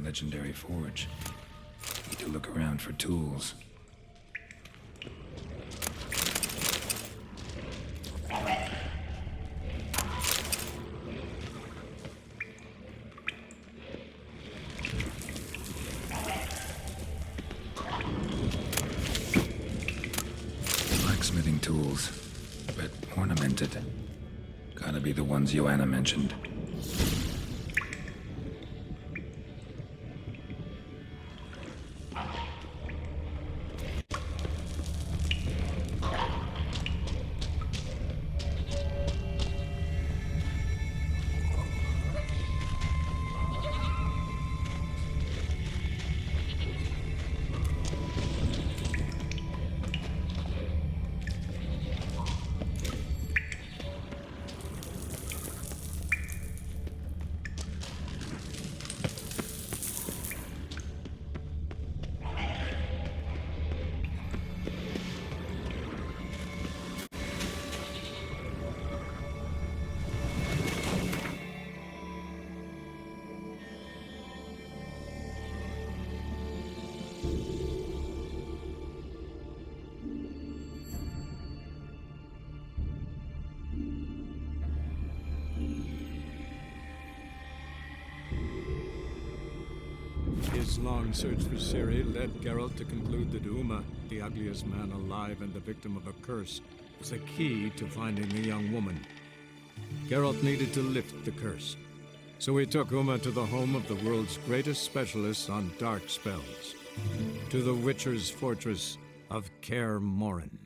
legendary forge. Need to look around for tools. Blacksmithing tools, but ornamented. Gotta be the ones Joanna mentioned. His long search for Ciri led Geralt to conclude that Uma, the ugliest man alive and the victim of a curse, was a key to finding the young woman. Geralt needed to lift the curse, so he took Uma to the home of the world's greatest specialists on dark spells, to the Witcher's fortress of Kaer Morhen.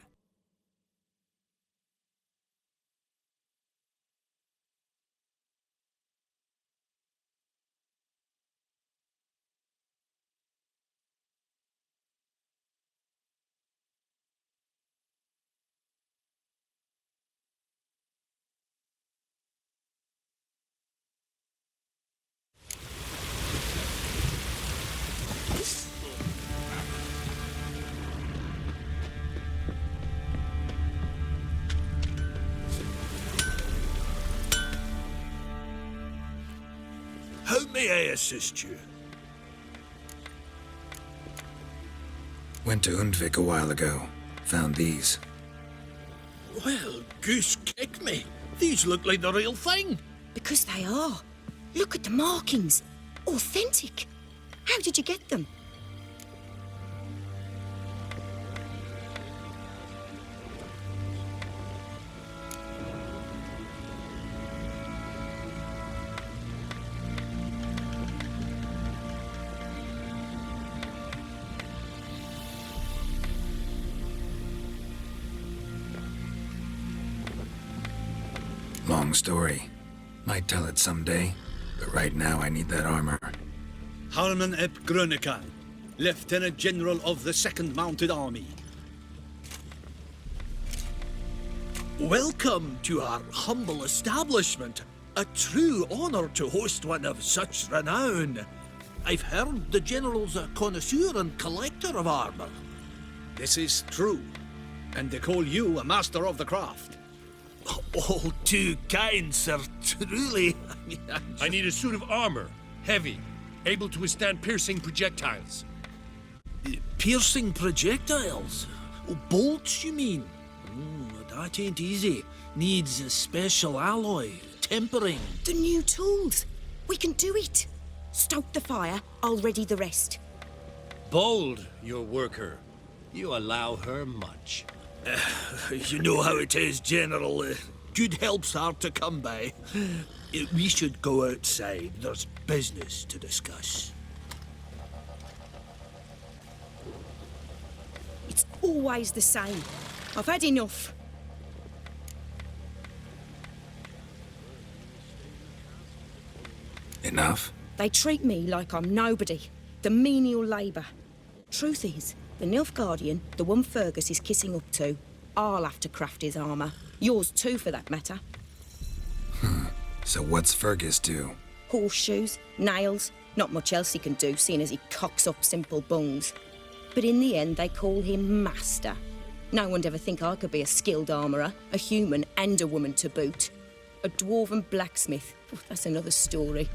How may I assist you? Went to Undvik a while ago. Found these. Well, goose kick me. These look like the real thing. Because they are. Look at the markings. Authentic. How did you get them? Long story. Might tell it someday, but right now I need that armor. Harman ep Grönekan, Lieutenant General of the 2nd Mounted Army. Welcome to our humble establishment. A true honor to host one of such renown. I've heard the General's a connoisseur and collector of armor. This is true, and they call you a master of the craft. All too kind, sir, truly. I need a suit of armor, heavy, able to withstand piercing projectiles. Piercing projectiles? Oh, bolts, you mean? That ain't easy. Needs a special alloy, tempering. The new tools. We can do it. Stoke the fire, I'll ready the rest. Bold, your worker. You allow her much. You know how it is, General. Good help's hard to come by. We should go outside. There's business to discuss. It's always the same. I've had enough. Enough? They treat me like I'm nobody. The menial labour. Truth is, the Nilfgaardian, the one Fergus is kissing up to, I'll have to craft his armour. Yours too, for that matter. So what's Fergus do? Horseshoes, nails, not much else he can do, seeing as he cocks up simple bungs. But in the end, they call him Master. No one'd ever think I could be a skilled armourer, a human and a woman to boot. A dwarven blacksmith, that's another story.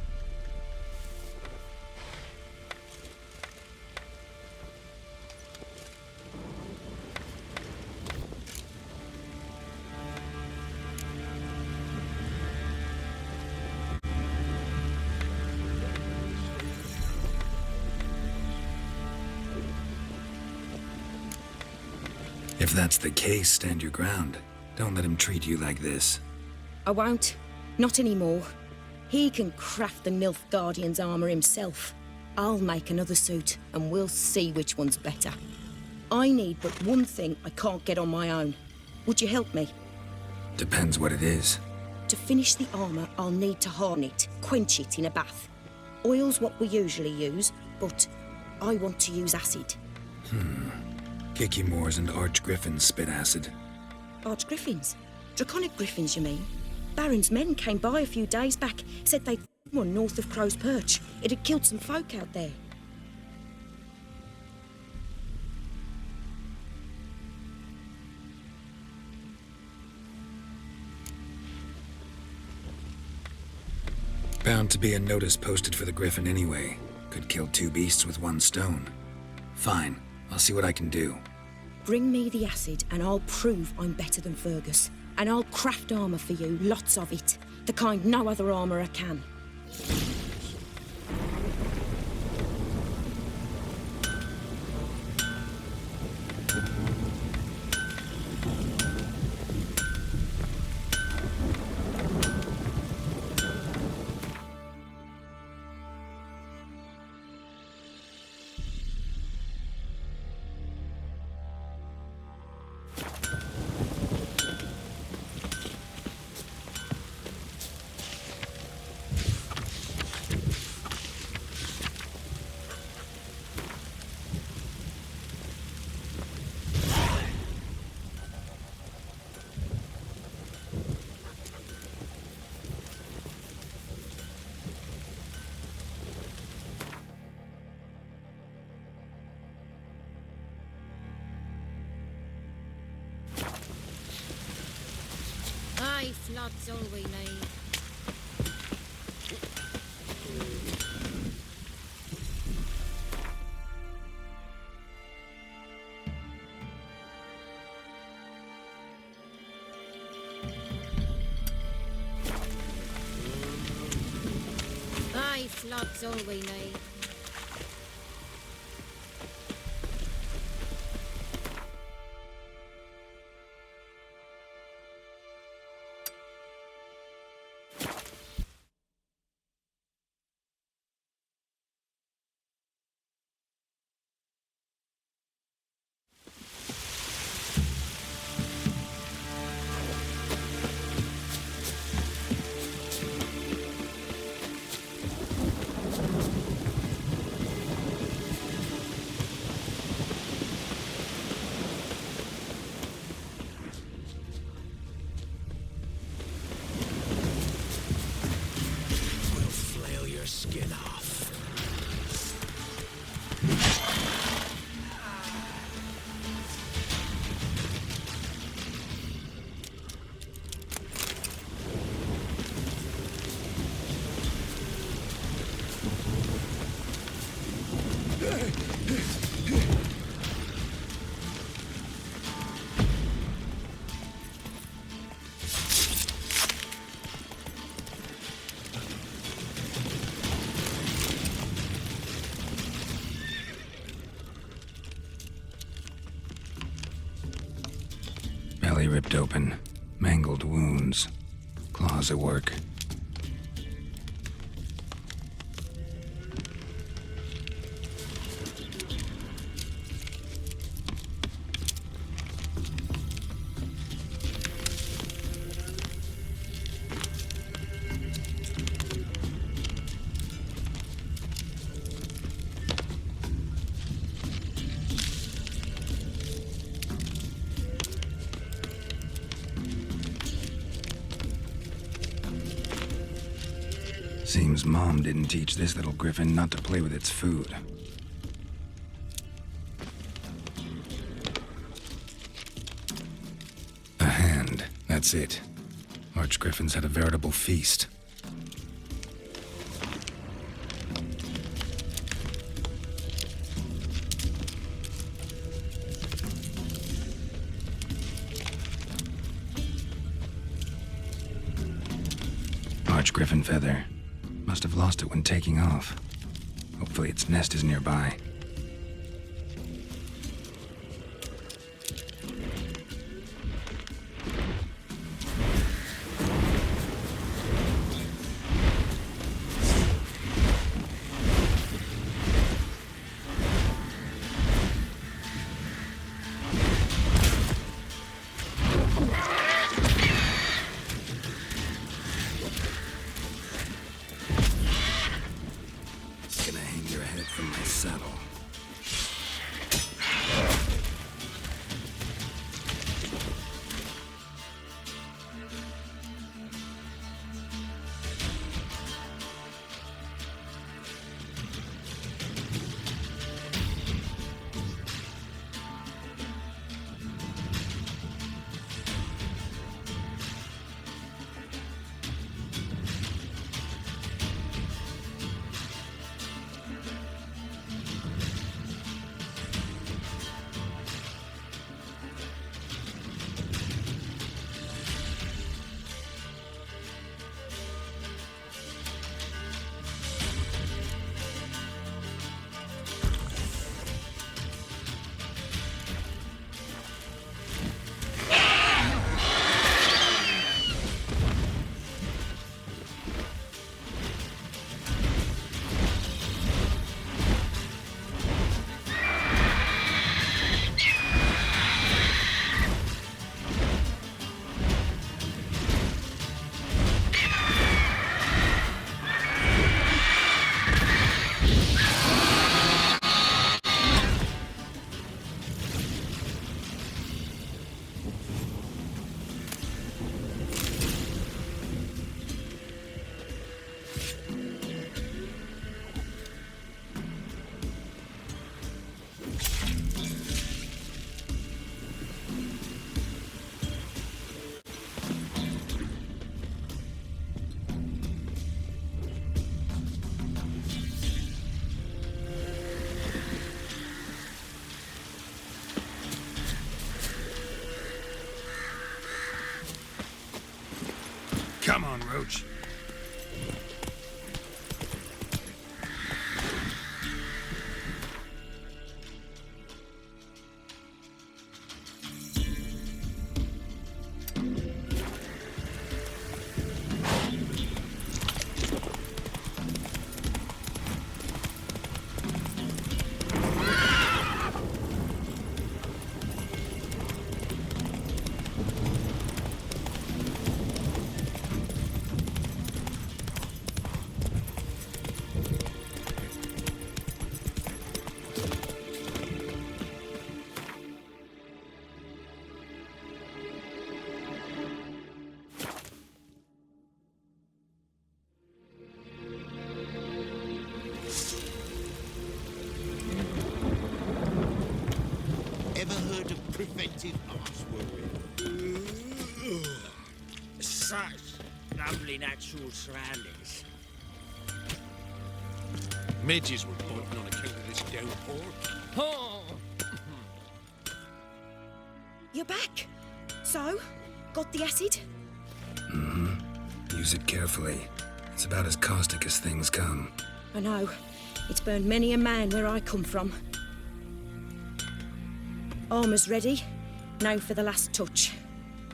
If that's the case, stand your ground. Don't let him treat you like this. I won't. Not anymore. He can craft the Nilf Guardian's armor himself. I'll make another suit, and we'll see which one's better. I need but one thing I can't get on my own. Would you help me? Depends what it is. To finish the armor, I'll need to harden it, quench it in a bath. Oil's what we usually use, but I want to use acid. Kicky Moors and Archgriffins spit acid. Archgriffins? Draconic griffins, you mean? Baron's men came by a few days back, said they'd one north of Crow's Perch. It had killed some folk out there. Bound to be a notice posted for the Griffin anyway. Could kill two beasts with one stone. Fine, I'll see what I can do. Bring me the acid and I'll prove I'm better than Fergus. And I'll craft armor for you, lots of it. The kind no other armorer can. Aye, flood's all we need. Aye, flood's all we need. Belly ripped open, mangled wounds, claws at work. Seems Mom didn't teach this little griffin not to play with its food. A hand, that's it. Archgriffins had a veritable feast. Archgriffin feather. Must have lost it when taking off. Hopefully its nest is nearby. saddle. Come on, Roach. Ever heard of preventive arse worry? Such lovely natural surroundings. Midges were bolting on account of this downpour. Oh! You're back. So, got the acid? Use it carefully. It's about as caustic as things come. I know. It's burned many a man where I come from. Armour's ready. Now for the last touch.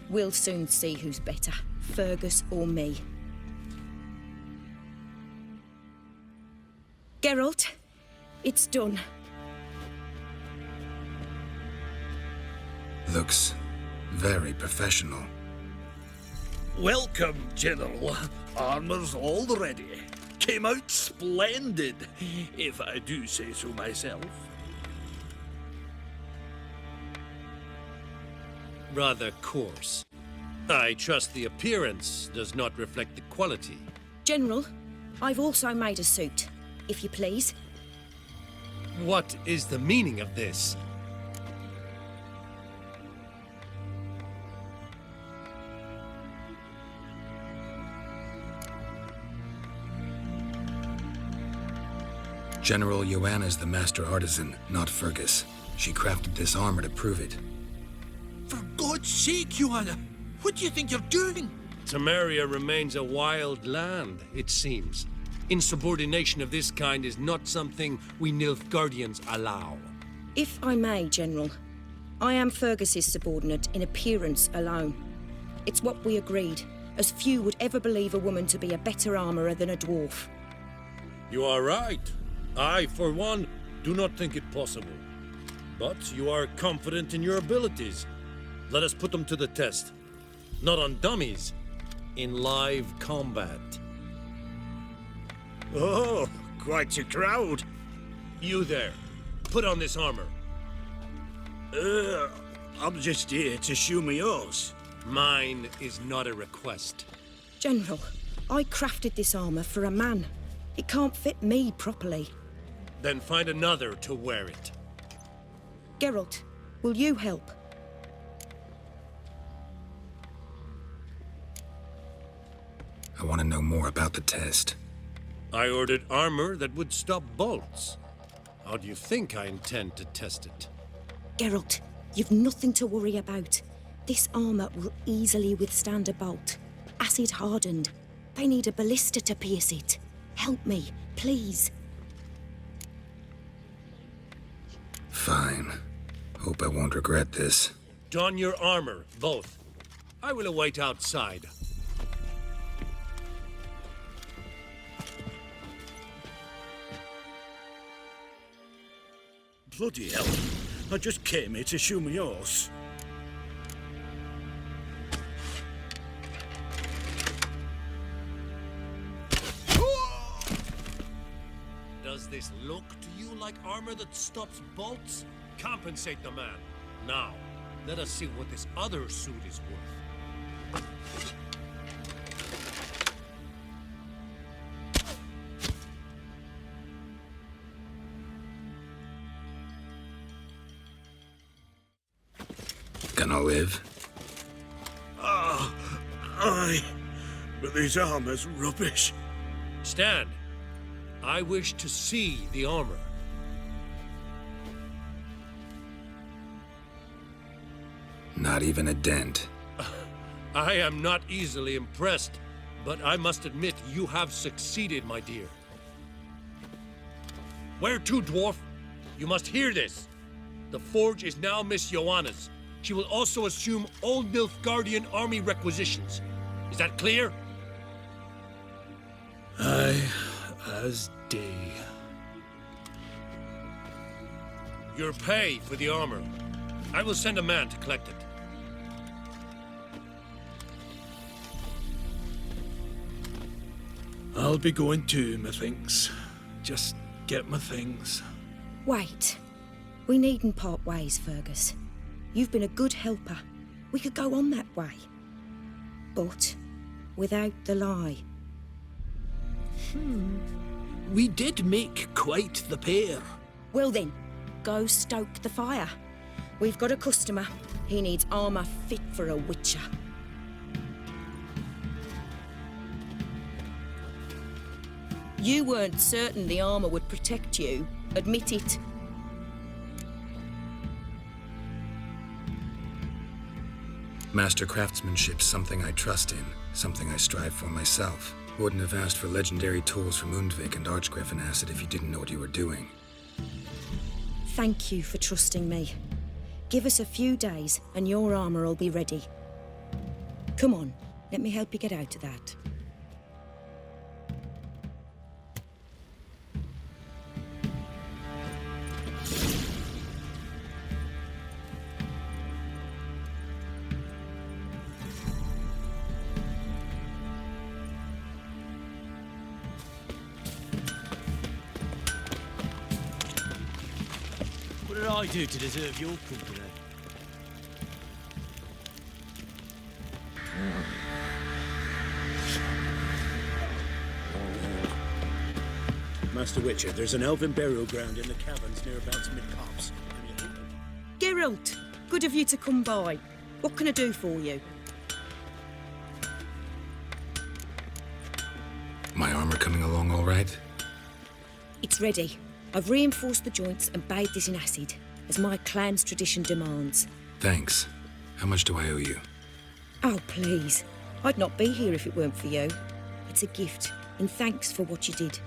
We'll soon see who's better, Fergus or me. Geralt, it's done. Looks very professional. Welcome, General. Armour's all ready. Came out splendid, if I do say so myself. Rather coarse. I trust the appearance does not reflect the quality. General, I've also made a suit, if you please. What is the meaning of this? General Joanna is the master artisan, not Fergus. She crafted this armor to prove it. For God's sake, Joanna, what do you think you're doing? Temeria remains a wild land, it seems. Insubordination of this kind is not something we Nilfgaardians allow. If I may, General, I am Fergus's subordinate in appearance alone. It's what we agreed, as few would ever believe a woman to be a better armourer than a dwarf. You are right. I, for one, do not think it possible. But you are confident in your abilities. Let us put them to the test. Not on dummies, in live combat. Oh, quite a crowd. You there. Put on this armor. I'm just here to show me yours. Mine is not a request. General, I crafted this armour for a man. It can't fit me properly. Then find another to wear it. Geralt, will you help? I want to know more about the test. I ordered armor that would stop bolts. How do you think I intend to test it? Geralt, you've nothing to worry about. This armour will easily withstand a bolt. Acid hardened. They need a ballista to pierce it. Help me, please. Fine. Hope I won't regret this. Don your armor, both. I will await outside. Bloody hell. I just came here to show me yours. Does this look to you like armor that stops bolts? Compensate the man. Now, let us see what this other suit is worth. Gonna live? Aye. But this armor's rubbish. Stand. I wish to see the armor. Not even a dent. I am not easily impressed, but I must admit you have succeeded, my dear. Where to, dwarf? You must hear this. The forge is now Miss Joanna's. She will also assume Old Nilfgaardian army requisitions. Is that clear? Aye, as day. Your pay for the armor. I will send a man to collect it. I'll be going too, methinks. Just get my things. Wait. We needn't part ways, Fergus. You've been a good helper. We could go on that way. But without the lie. We did make quite the pair. Well then, go stoke the fire. We've got a customer. He needs armour fit for a witcher. You weren't certain the armour would protect you. Admit it. Master craftsmanship's something I trust in, something I strive for myself. Wouldn't have asked for legendary tools from Undvik and Archgriffin acid if you didn't know what you were doing. Thank you for trusting me. Give us a few days and your armour will be ready. Come on, let me help you get out of that. What did I do to deserve your company? Master Witcher, there's an elven burial ground in the caverns nearabouts mid-copse. Geralt, good of you to come by. What can I do for you? My armor coming along all right? It's ready. I've reinforced the joints and bathed it in acid, as my clan's tradition demands. Thanks. How much do I owe you? Oh, please. I'd not be here if it weren't for you. It's a gift, in thanks for what you did.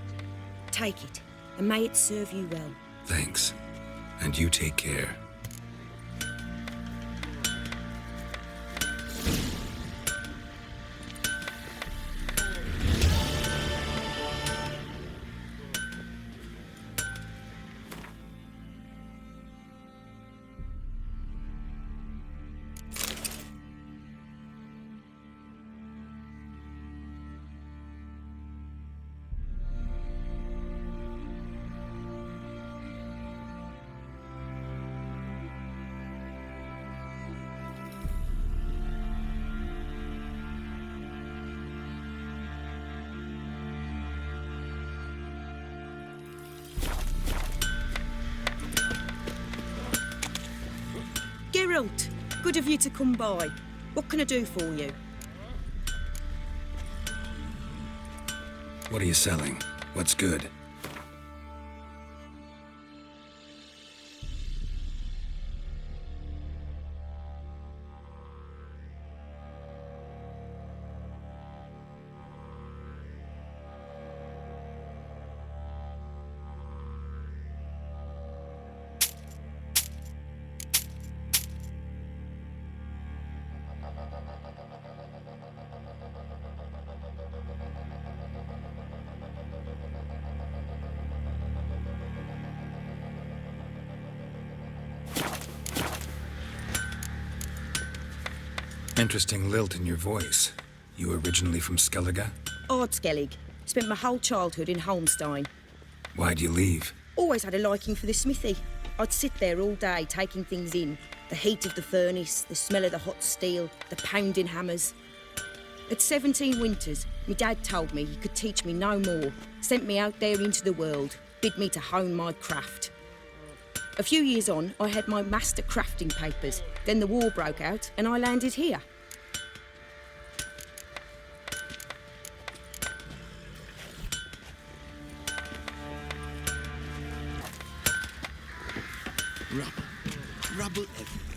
Take it, and may it serve you well. Thanks. And you take care. Gelt, good of you to come by. What can I do for you? What are you selling? What's good? Interesting lilt in your voice. You originally from Skellige? Ardskellig. Spent my whole childhood in Holmstein. Why'd you leave? Always had a liking for the smithy. I'd sit there all day taking things in. The heat of the furnace, the smell of the hot steel, the pounding hammers. At 17 winters, my dad told me he could teach me no more. Sent me out there into the world, bid me to hone my craft. A few years on, I had my master crafting papers. Then the war broke out and I landed here. Rubble. Rubble everywhere.